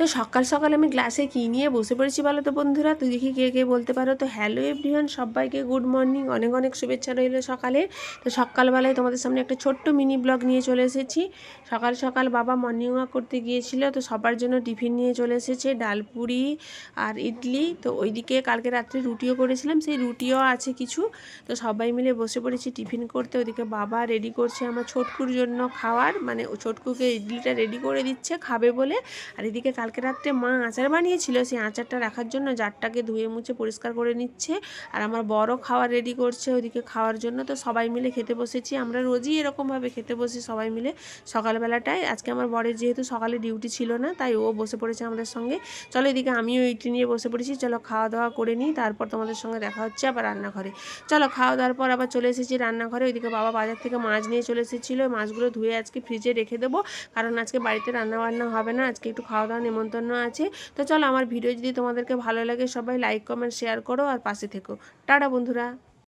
তো সকাল সকাল আমি গ্লাসে কী নিয়ে বসে পড়েছি বলো তো বন্ধুরা, তুই দেখি কে কে বলতে পারো। তো হ্যালো এভরিওয়ান, সবাইকে গুড মর্নিং, অনেক অনেক শুভেচ্ছা রইল সকালে। তো সকালবেলায় তোমাদের সামনে একটা ছোট্ট মিনি ব্লগ নিয়ে চলে এসেছি। সকাল সকাল বাবা মর্নিং ওয়াক করতে গিয়েছিল, তো সবার জন্য টিফিন নিয়ে চলে এসেছে, ডাল পুরি আর ইডলি। তো ওইদিকে কালকে রাত্রে রুটিও করেছিলাম, সেই রুটিও আছে কিছু। তো সবাই মিলে বসে পড়েছি টিফিন করতে। ওইদিকে বাবা রেডি করছে আমার ছোটকুর জন্য খাওয়ার, মানে ও ছোটকুকে ইডলিটা রেডি করে দিচ্ছে খাবে বলে। আর এদিকে কালকে রাত্রে মা আচার বানিয়েছিল, সেই আচারটা রাখার জন্য জারটাকে ধুয়ে মুছে পরিষ্কার করে নিচ্ছে। আর আমার বড় খাওয়ার রেডি করছে ওইদিকে খাওয়ার জন্য। তো সবাই মিলে খেতে বসেছি, আমরা রোজই এরকমভাবে খেতে বসি সবাই মিলে সকালবেলাটায়। আজকে আমার বরের যেহেতু সকালে ডিউটি ছিল না, তাই ও বসে পড়েছে আমাদের সঙ্গে। চলো এদিকে আমিও ইডলি নিয়ে বসে পড়েছি, চলো খাওয়া দাওয়া করে নিই, তারপর তোমাদের সঙ্গে দেখা হচ্ছে আবার রান্নাঘরে। চলো খাওয়া দাওয়ার পর আবার চলে এসেছি রান্নাঘরে। ওইদিকে বাবা বাজার থেকে মাছ নিয়ে চলে এসেছিলো, মাছগুলো ধুয়ে আজকে ফ্রিজে রেখে দেবো, কারণ আজকে বাড়িতে রান্নাবান্না হবে না, আজকে একটু খাওয়া দাওয়া নেমন্তন্ন আছে। তো চলো, আমার ভিডিও যদি তোমাদেরকে ভালো লাগে সবাই লাইক কমেন্ট শেয়ার করো আর পাশে থেকো। টাটা বন্ধুরা।